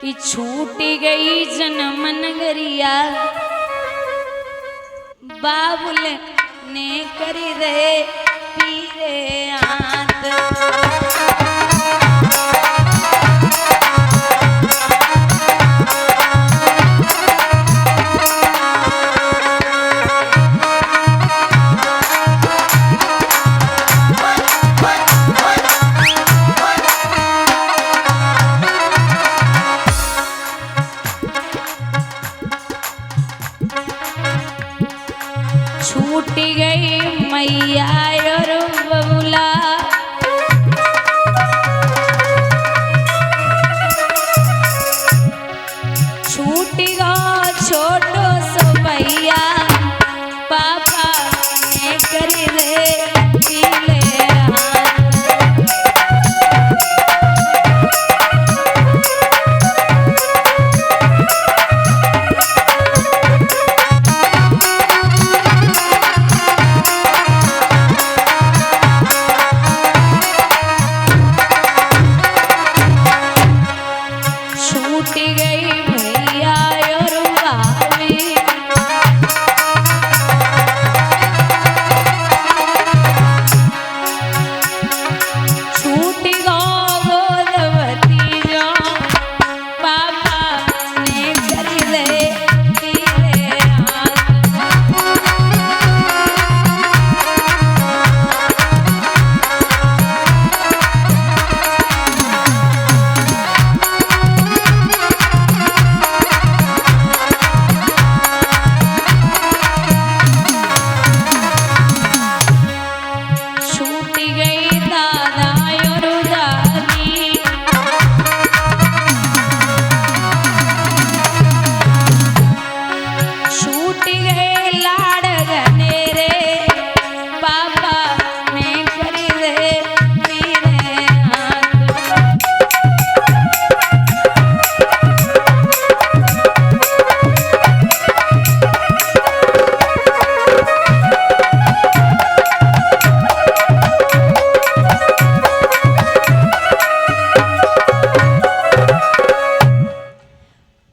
कि छूटी गई जन्म नगरिया बाबुल ने करी रे पीरे आत। छूट गई मैया और बबुला छूट गो छोटो सो भैया पापा ने करी रे पीले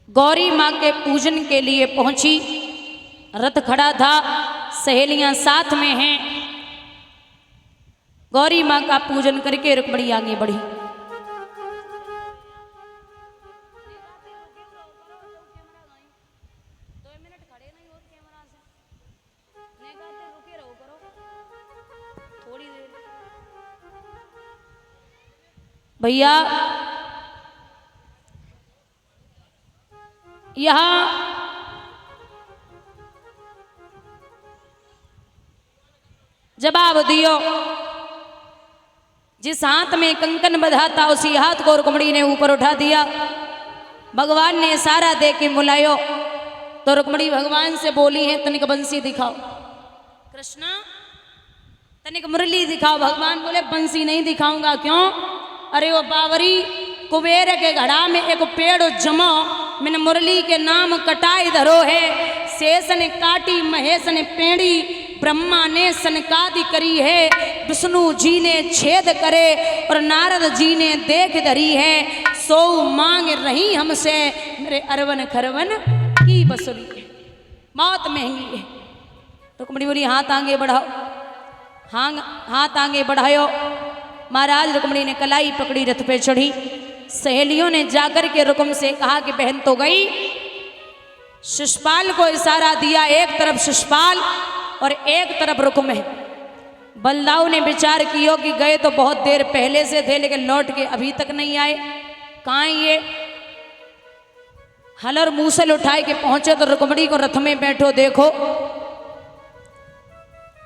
गौरी माँ के पूजन के लिए पहुंची। रथ खड़ा था, सहेलियां साथ में हैं। गौरी माँ का पूजन करके रुक्मणी आगे बढ़ी। भैया यहाँ जवाब दियो। जिस हाथ में कंकन बंधा था उसी हाथ को रुक्मणी ने ऊपर उठा दिया। भगवान ने इशारा दे के बुलायो तो रुक्मणी भगवान से बोली है, तनिक बंसी दिखाओ। कृष्णा तनिक मुरली दिखाओ। भगवान बोले बंसी नहीं दिखाऊंगा। क्यों? अरे वो बावरी कुबेर के घड़ा में एक पेड़ जमो, मैंने मुरली के नाम कटाई धरो है। शेष ने काटी, महेश ने पेड़ी, ब्रह्मा ने सनकादि करी है, विष्णु जी ने छेद करे और नारद जी ने देख धरी है। सो मांग रही हमसे मेरे अरवन खरवन की बसुरी है। मौत महंगी है। रुक्मणी बोली हाथ आगे बढ़ाओ। हाँ हाथ आगे बढ़ायो। महाराज रुक्मणी ने कलाई पकड़ी, रथ पे चढ़ी। सहेलियों ने जाकर के रुक्म से कहा कि बहन तो गई। शिषपाल को इशारा दिया, एक तरफ शिषपाल और एक तरफ रुक्म है। बलदाऊ ने विचार किया कि गए तो बहुत देर पहले से थे, लेकिन लौट के अभी तक नहीं आए। कहाँ ये हल और मूसल उठाए के पहुंचे तो रुक्मणी को रथ में बैठो देखो,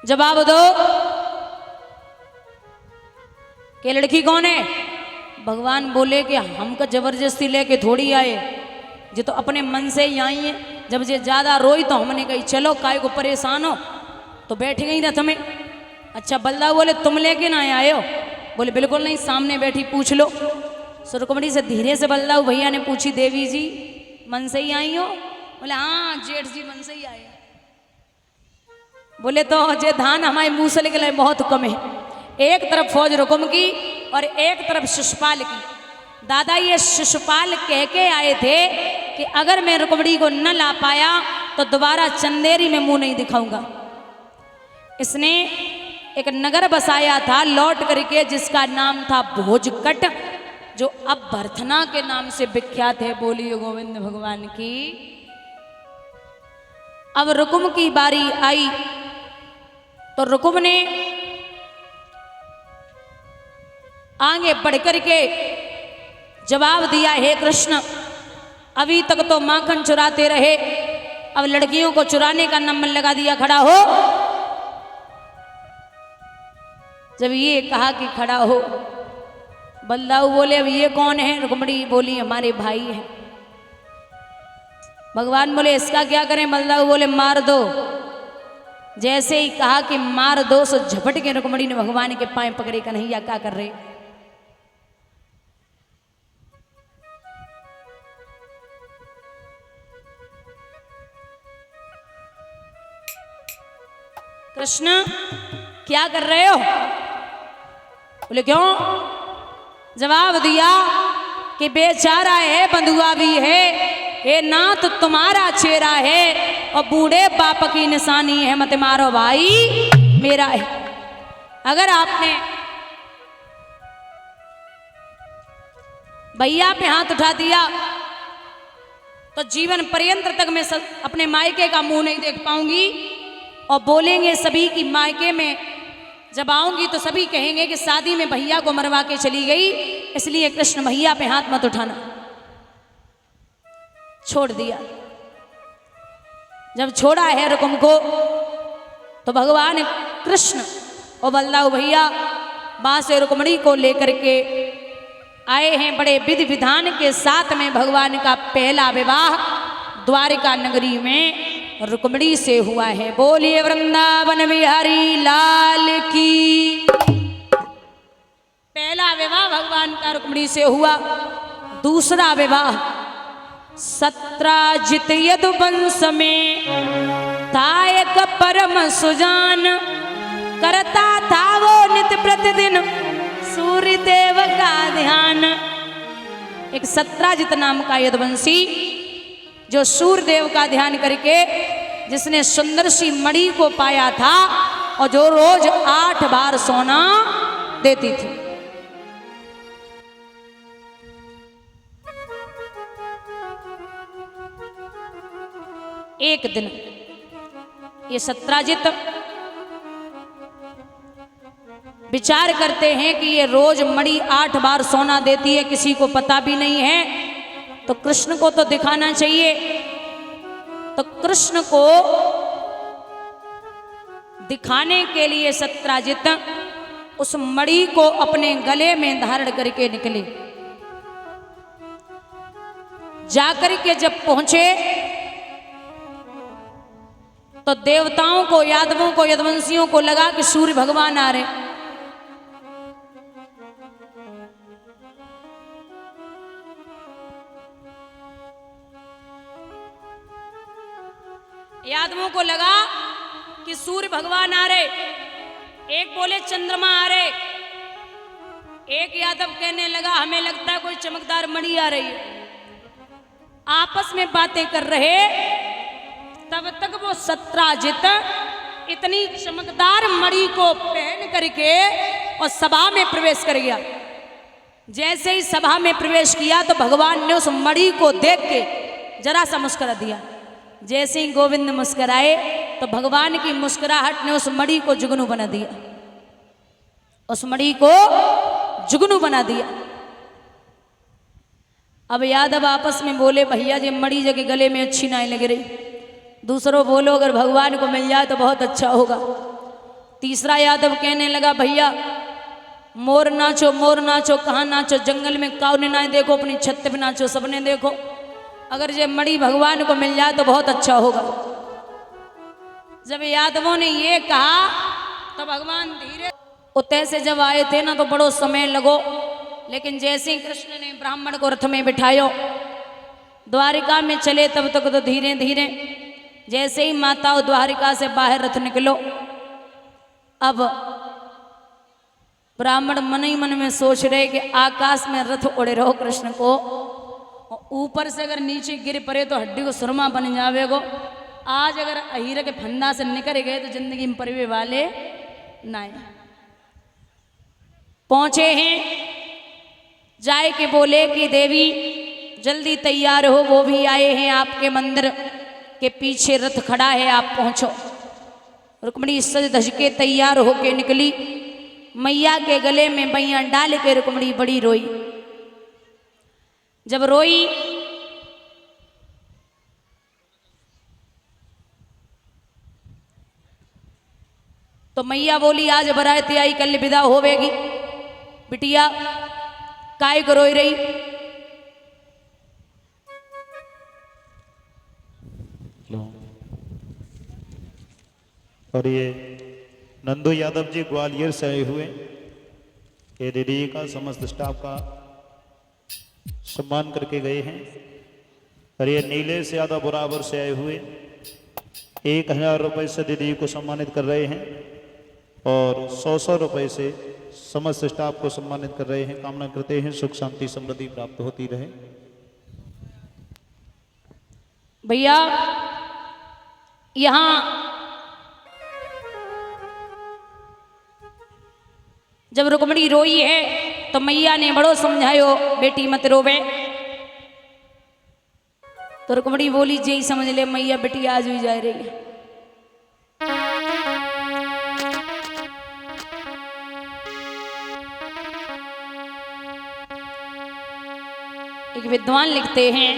जवाब दो कि लड़की कौन है। भगवान बोले कि हमको जबरदस्ती लेके थोड़ी आए, ये तो अपने मन से ही आई है। जब ये ज्यादा रोई तो हमने कही चलो काय को परेशान हो, तो बैठ गई रथ में। अच्छा बलदाऊ बोले तुम लेके ना आए हो? बोले बिल्कुल नहीं, सामने बैठी पूछ लो। रुक्मणी से धीरे से बलदाऊ भैया ने पूछी, देवी जी मन से ही आई हो? बोले हाँ जेठ जी मन से ही आए। बोले तो जे धान हमारे मूसल के लिए बहुत कम है। एक तरफ फौज रुकुम की और एक तरफ शिषपाल की। दादा ये शिशुपाल कह के आए थे कि अगर मैं रुक्मणी को न ला पाया तो दोबारा चंदेरी में मुंह नहीं दिखाऊंगा। इसने एक नगर बसाया था लौट करके जिसका नाम था भोजकट, जो अब भरथना के नाम से विख्यात है। बोलिए गोविंद भगवान की। अब रुकुम की बारी आई तो रुकुम ने आगे बढ़ करके जवाब दिया, हे कृष्ण, अभी तक तो माखन चुराते रहे, अब लड़कियों को चुराने का नंबर लगा दिया, खड़ा हो। जब ये कहा कि खड़ा हो, बलदाऊ बोले अब ये कौन है? रुक्मणी बोली हमारे भाई हैं। भगवान बोले इसका क्या करें? बलदाऊ बोले मार दो। जैसे ही कहा कि मार दो, सो झपट के रुक्मणी ने भगवान के पांव पकड़े, कन्हैया क्या कर रहे? कृष्ण क्या कर रहे हो? बोले क्यों? जवाब दिया कि बेचारा है, बंधुआ भी है, ये नाथ तुम्हारा चेहरा है और बूढ़े बाप की निशानी है, मत मारो भाई मेरा है। अगर आपने भैया पे हाथ उठा दिया तो जीवन पर्यंत तक मैं अपने मायके का मुंह नहीं देख पाऊंगी। और बोलेंगे सभी कि मायके में जब आऊंगी तो सभी कहेंगे कि शादी में भैया को मरवा के चली गई, इसलिए कृष्ण भैया पे हाथ मत उठाना। छोड़ दिया। जब छोड़ा है रुकुम को तो भगवान कृष्ण और बलदाऊ भैया वहां से रुक्मणी को लेकर के आए हैं। बड़े विधि विधान के साथ में भगवान का पहला विवाह द्वारिका नगरी में रुक्मणी से हुआ है। बोलिए वृंदावन बिहारी लाल की। पहला विवाह भगवान का रुक्मणी से हुआ। दूसरा विवाह सत्राजित यदुवंश में था एक परम सुजान, करता था वो नित्य प्रतिदिन सूर्य देव का ध्यान। एक सत्राजित नाम का यदुवंशी जो सूर्य देव का ध्यान करके जिसने सुंदर सी मणि को पाया था और जो रोज 8 बार सोना देती थी। एक दिन ये सत्राजित विचार करते हैं कि ये रोज मणि 8 बार सोना देती है, किसी को पता भी नहीं है, तो कृष्ण को तो दिखाना चाहिए। तो कृष्ण को दिखाने के लिए सत्राजित उस मणि को अपने गले में धारण करके निकले। जाकर के जब पहुंचे तो देवताओं को, यादवों को, यदुवंशियों को लगा कि सूर्य भगवान आ रहे। यादवों को लगा कि सूर्य भगवान आ रहे। एक बोले चंद्रमा आ रहे, एक यादव कहने लगा हमें लगता है कोई चमकदार मणि आ रही है। आपस में बातें कर रहे, तब तक वो सत्राजित इतनी चमकदार मणि को पहन करके और सभा में प्रवेश कर गया। जैसे ही सभा में प्रवेश किया तो भगवान ने उस मणि को देख के जरा सा मुस्कुरा दिया। जैसे ही गोविंद मुस्कुराए तो भगवान की मुस्कुराहट ने उस मणि को जुगनू बना दिया, उस मणि को जुगनू बना दिया। अब यादव आपस में बोले भैया जी मणि जगह गले में अच्छी नहीं लग रही। दूसरों बोलो अगर भगवान को मिल जाए तो बहुत अच्छा होगा। तीसरा यादव कहने लगा भैया मोर नाचो, कहाँ नाचो? जंगल में काऊ ने ना देखो, अपनी छत पे नाचो, सबने देखो। अगर ये मणि भगवान को मिल जाए तो बहुत अच्छा होगा। जब यादवों ने ये कहा तो भगवान धीरे उतय से जब आए थे ना तो बड़ो समय लगो, लेकिन जैसे ही कृष्ण ने ब्राह्मण को रथ में बिठायो द्वारिका में चले तब तक तो धीरे धीरे जैसे ही माताओं द्वारिका से बाहर रथ निकलो, अब ब्राह्मण मन ही मन में सोच रहे कि आकाश में रथ उड़े रहो कृष्ण को, ऊपर से अगर नीचे गिर पड़े तो हड्डी को सुरमा बन जावेगो। आज अगर हीरे के फंदा से निकल गए तो जिंदगी में परिवे वाले नहीं। पहुंचे हैं, जाए के बोले कि देवी जल्दी तैयार हो, वो भी आए हैं आपके मंदिर के पीछे रथ खड़ा है, आप पहुंचो। रुक्मिणी सज धज के तैयार होके निकली। मैया के गले में मैया डाल के रुक्मिणी बड़ी रोई। जब रोई तो मैया बोली आज बराती आई कल विदा होवेगी। बिटिया काय को रोई रही? और ये नंदू यादव जी ग्वालियर से आए हुए, ये दीदी का समस्त स्टाफ का सम्मान करके गए हैं। और ये नीले से यादव बराबर से आए हुए 1000 रुपये से दीदी को सम्मानित कर रहे हैं और 100 रुपये से समस्त स्टाफ को सम्मानित कर रहे हैं। कामना करते हैं सुख शांति समृद्धि प्राप्त होती रहे। भैया यहाँ जब रुक्मिणी रोई है तो मैया ने बड़ो समझायो बेटी मत रोवे। तो रुक्मिणी बोली जे ही समझ ले मैया बेटी आज भी जा रही है। एक विद्वान लिखते हैं